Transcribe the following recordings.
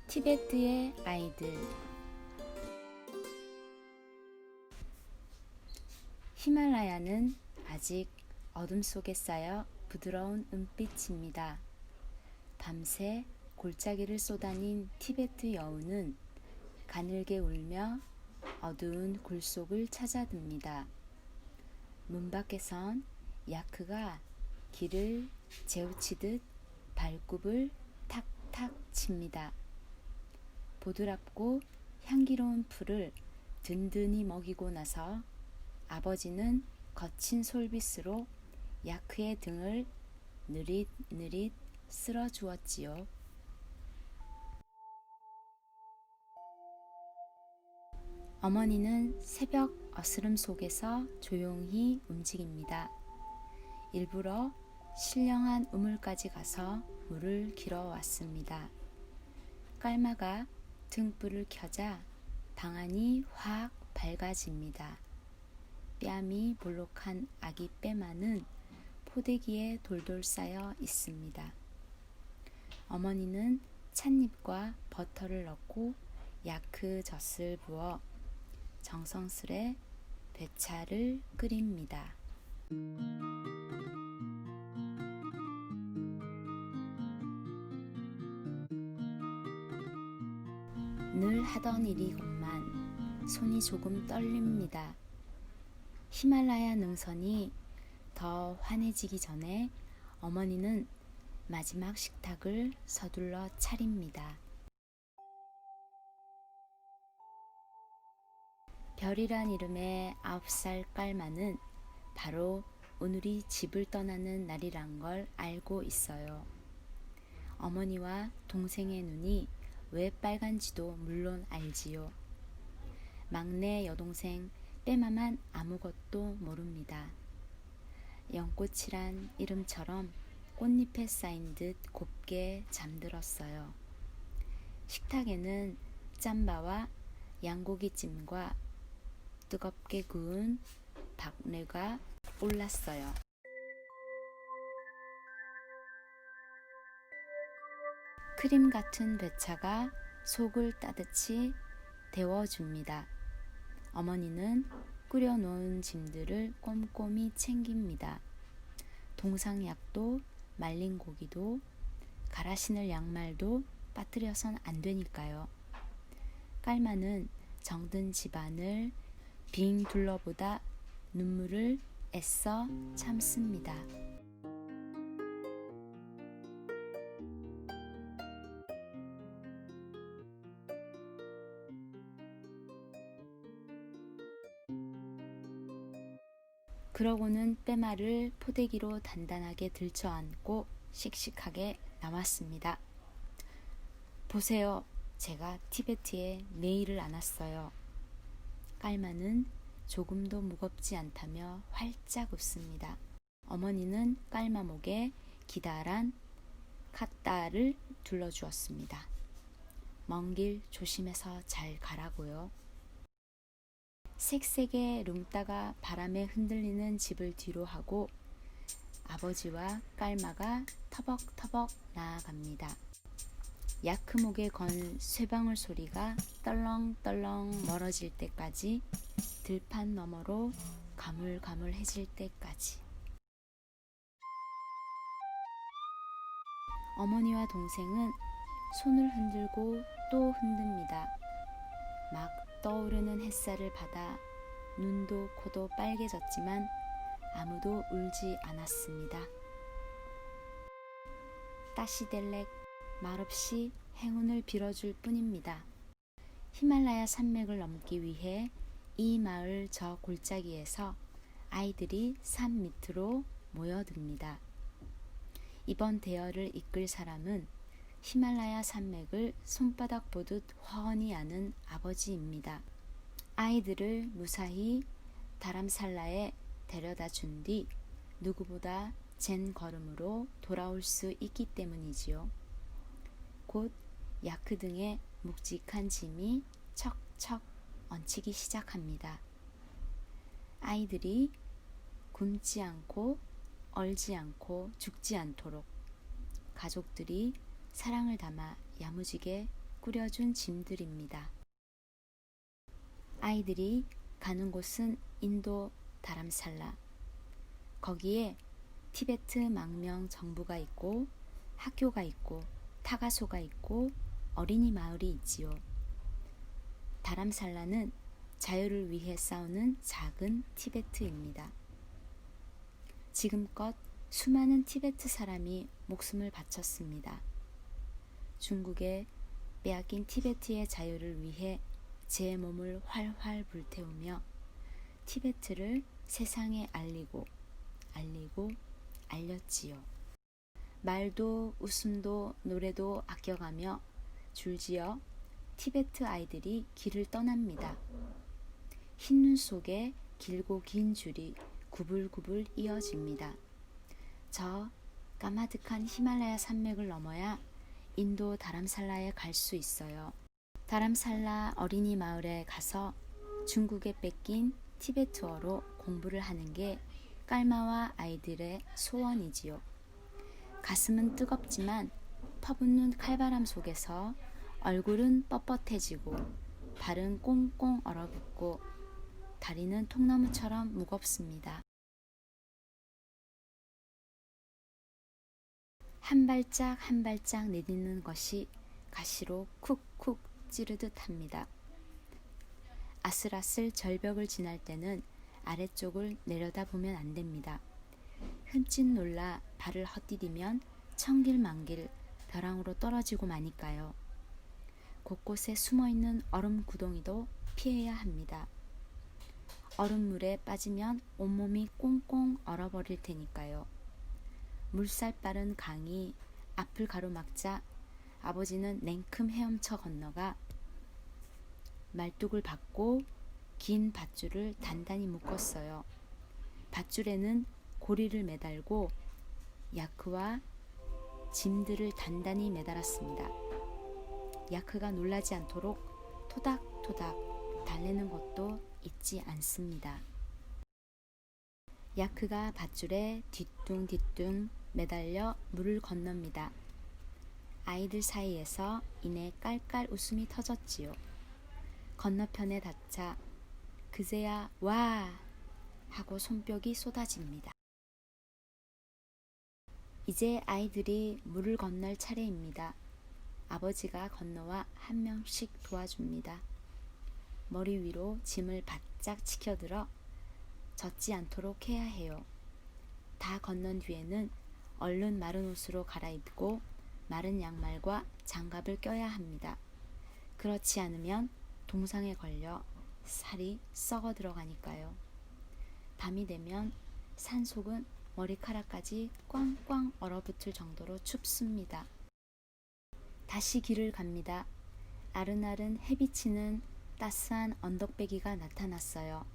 티베트의 아이들. 히말라야는 아직 어둠 속에 쌓여 부드러운 은빛입니다. 밤새 골짜기를 쏟아닌 티베트 여우는 가늘게 울며 어두운 굴속을 찾아듭니다. 문 밖에선 야크가 길을 재우치듯 발굽을 탁탁 칩니다. 보드랍고 향기로운 풀을 든든히 먹이고 나서 아버지는 거친 솔빗으로 야크의 등을 느릿느릿 쓸어 주었지요. 어머니는 새벽 어스름 속에서 조용히 움직입니다. 일부러 신령한 우물까지 가서 물을 길어 왔습니다. 깔마가 등불을 켜자 방안이 확 밝아집니다. 뺨이 볼록한 아기 빼마는 포대기에 돌돌 쌓여 있습니다. 어머니는 찻잎과 버터를 넣고 야크 젖을 부어 정성스레 배차를 끓입니다. 늘 하던 일이건만 손이 조금 떨립니다. 히말라야 능선이 더 환해지기 전에 어머니는 마지막 식탁을 서둘러 차립니다. 별이란 이름의 9살 깔마는 바로 오늘이 집을 떠나는 날이란 걸 알고 있어요. 어머니와 동생의 눈이 왜 빨간지도 물론 알지요. 막내 여동생 빼마만 아무것도 모릅니다. 연꽃이란 이름처럼 꽃잎에 쌓인 듯 곱게 잠들었어요. 식탁에는 짬바와 양고기찜과 뜨겁게 구운 박뇌가 올랐어요. 크림 같은 배차가 속을 따뜻이 데워줍니다. 어머니는 끓여놓은 짐들을 꼼꼼히 챙깁니다. 동상약도 말린 고기도 갈아 신을 양말도 빠뜨려선 안 되니까요. 깔마는 정든 집안을 빙 둘러보다 눈물을 애써 참습니다. 그러고는 빼마를 포대기로 단단하게 들쳐안고 씩씩하게 나왔습니다. 보세요. 제가 티베트에 네일을 안 왔어요. 깔마는 조금도 무겁지 않다며 활짝 웃습니다. 어머니는 깔마 목에 기다란 삿다를 둘러주었습니다. 먼 길 조심해서 잘 가라고요. 색색의 룽따가 바람에 흔들리는 집을 뒤로 하고 아버지와 깔마가 터벅터벅 나아갑니다. 야크목에 건 쇠방울 소리가 떨렁떨렁 멀어질 때까지 들판 너머로 가물가물해질 때까지. 어머니와 동생은 손을 흔들고 또 흔듭니다. 막 떠오르는 햇살을 받아 눈도 코도 빨개졌지만 아무도 울지 않았습니다. 따시델렉 말없이 행운을 빌어줄 뿐입니다. 히말라야 산맥을 넘기 위해 이 마을 저 골짜기에서 아이들이 산 밑으로 모여듭니다. 이번 대여를 이끌 사람은 히말라야 산맥을 손바닥 보듯 훤히 아는 아버지입니다. 아이들을 무사히 다람살라에 데려다 준 뒤 누구보다 젠 걸음으로 돌아올 수 있기 때문이지요. 곧 야크 등의 묵직한 짐이 척척 얹히기 시작합니다. 아이들이 굶지 않고 얼지 않고 죽지 않도록 가족들이 사랑을 담아 야무지게 꾸려준 짐들입니다. 아이들이 가는 곳은 인도 다람살라. 거기에 티베트 망명 정부가 있고 학교가 있고 타가소가 있고 어린이 마을이 있지요. 다람살라는 자유를 위해 싸우는 작은 티베트입니다. 지금껏 수많은 티베트 사람이 목숨을 바쳤습니다. 중국의 빼앗긴 티베트의 자유를 위해 제 몸을 활활 불태우며 티베트를 세상에 알리고 알렸지요. 말도 웃음도 노래도 아껴가며 줄지어 티베트 아이들이 길을 떠납니다. 흰눈 속에 길고 긴 줄이 구불구불 이어집니다. 저 까마득한 히말라야 산맥을 넘어야 인도 다람살라에 갈 수 있어요. 다람살라 어린이 마을에 가서 중국에 뺏긴 티베트어로 공부를 하는 게 깔마와 아이들의 소원이지요. 가슴은 뜨겁지만 퍼붓는 칼바람 속에서 얼굴은 뻣뻣해지고 발은 꽁꽁 얼어붙고 다리는 통나무처럼 무겁습니다. 한 발짝 한 발짝 내딛는 것이 가시로 쿡쿡 찌르듯 합니다. 아슬아슬 절벽을 지날 때는 아래쪽을 내려다보면 안 됩니다. 흠칫 놀라 발을 헛디디면 천길만길 벼랑으로 떨어지고 마니까요. 곳곳에 숨어있는 얼음 구덩이도 피해야 합니다. 얼음물에 빠지면 온몸이 꽁꽁 얼어버릴 테니까요. 물살 빠른 강이 앞을 가로막자 아버지는 냉큼 헤엄쳐 건너가 말뚝을 받고 긴 밧줄을 단단히 묶었어요. 밧줄에는 고리를 매달고 야크와 짐들을 단단히 매달았습니다. 야크가 놀라지 않도록 토닥토닥 달래는 것도 잊지 않습니다. 야크가 밧줄에 뒤뚱뒤뚱 매달려 물을 건넙니다. 아이들 사이에서 이내 깔깔 웃음이 터졌지요. 건너편에 닿자 그제야 와 하고 손뼉이 쏟아집니다. 이제 아이들이 물을 건널 차례입니다. 아버지가 건너와 한 명씩 도와줍니다. 머리 위로 짐을 바짝 치켜들어 젖지 않도록 해야 해요. 다 건넌 뒤에는 얼른 마른 옷으로 갈아입고 마른 양말과 장갑을 껴야 합니다. 그렇지 않으면 동상에 걸려 살이 썩어 들어가니까요. 밤이 되면 산속은 머리카락까지 꽝꽝 얼어붙을 정도로 춥습니다. 다시 길을 갑니다. 아른아른 해비치는 따스한 언덕배기가 나타났어요.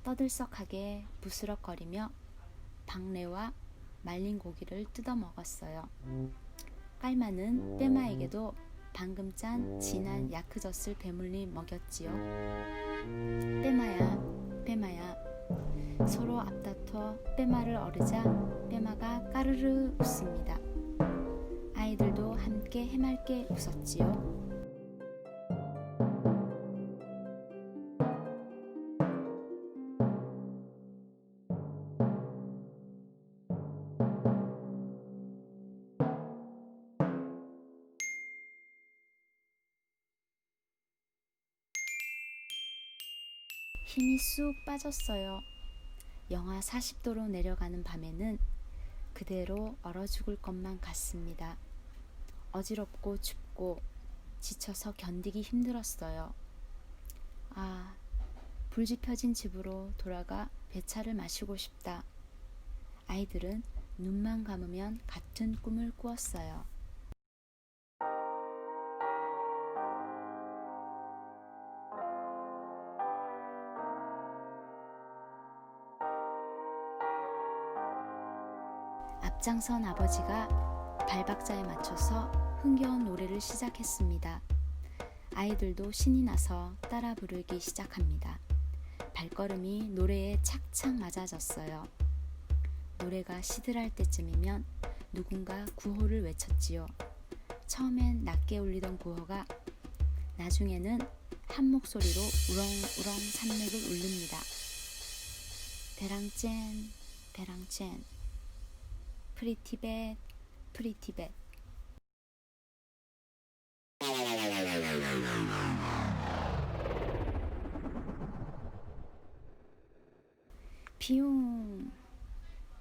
떠들썩하게 부스럭거리며 박래와 말린 고기를 뜯어 먹었어요. 깔마는 빼마에게도 방금 짠 진한 야크젖을 배물리 먹였지요. 빼마야 서로 앞다퉈 빼마를 어르자 빼마가 까르르 웃습니다. 아이들도 함께 해맑게 웃었지요. 힘이 쑥 빠졌어요. 영하 40도로 내려가는 밤에는 그대로 얼어 죽을 것만 같습니다. 어지럽고 춥고 지쳐서 견디기 힘들었어요. 아, 불지 펴진 집으로 돌아가 배차를 마시고 싶다. 아이들은 눈만 감으면 같은 꿈을 꾸었어요. 앞장선 아버지가 발박자에 맞춰서 흥겨운 노래를 시작했습니다. 아이들도 신이 나서 따라 부르기 시작합니다. 발걸음이 노래에 착착 맞아졌어요. 노래가 시들할 때쯤이면 누군가 구호를 외쳤지요. 처음엔 낮게 울리던 구호가 나중에는 한 목소리로 우렁우렁 산맥을 울립니다. 베랑젠, 베랑젠, 프리티벳, 프리티벳. 비용.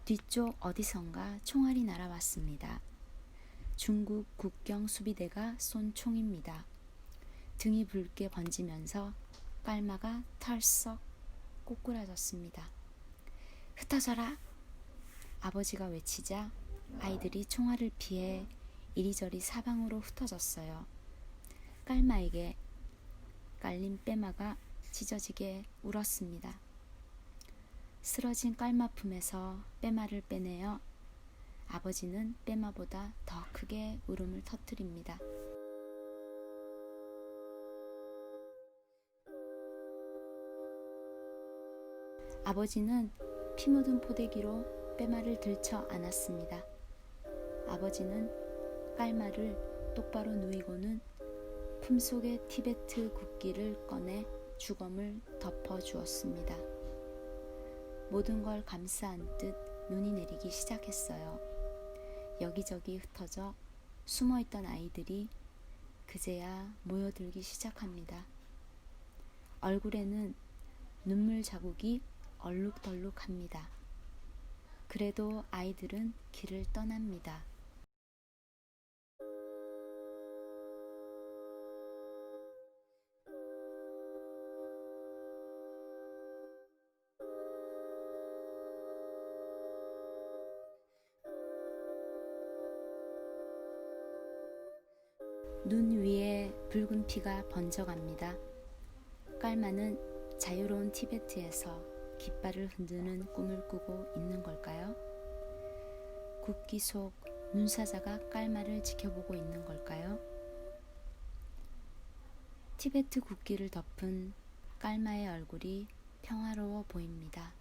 뒤쪽 어디선가 총알이 날아왔습니다. 중국 국경 수비대가 쏜 총입니다. 등이 붉게 번지면서 깔마가 털썩 꼬꾸라졌습니다. 흩어져라! 아버지가 외치자 아이들이 총알을 피해 이리저리 사방으로 흩어졌어요. 깔마에게 깔린 빼마가 찢어지게 울었습니다. 쓰러진 깔마 품에서 빼마를 빼내어 아버지는 빼마보다 더 크게 울음을 터뜨립니다. 아버지는 피 묻은 포대기로 빼마를 들쳐 안았습니다. 아버지는 깔마를 똑바로 누이고는 품속의 티베트 국기를 꺼내 주검을 덮어 주었습니다. 모든 걸 감싸 안듯 눈이 내리기 시작했어요. 여기저기 흩어져 숨어있던 아이들이 그제야 모여들기 시작합니다. 얼굴에는 눈물 자국이 얼룩덜룩합니다. 그래도 아이들은 길을 떠납니다. 눈 위에 붉은 피가 번져갑니다. 깔마는 자유로운 티베트에서 깃발을 흔드는 꿈을 꾸고 있는 걸까요? 국기 속 눈사자가 깔마를 지켜보고 있는 걸까요? 티베트 국기를 덮은 깔마의 얼굴이 평화로워 보입니다.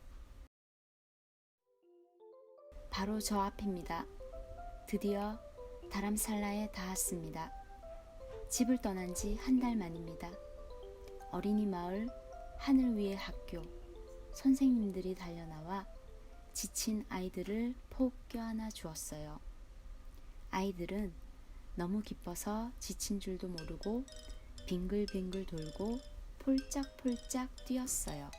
바로 저 앞입니다. 드디어 다람살라에 닿았습니다. 집을 떠난 지 한 달 만입니다. 어린이 마을, 하늘 위의 학교, 선생님들이 달려나와 지친 아이들을 폭 껴안아 주었어요. 아이들은 너무 기뻐서 지친 줄도 모르고 빙글빙글 돌고 폴짝폴짝 뛰었어요.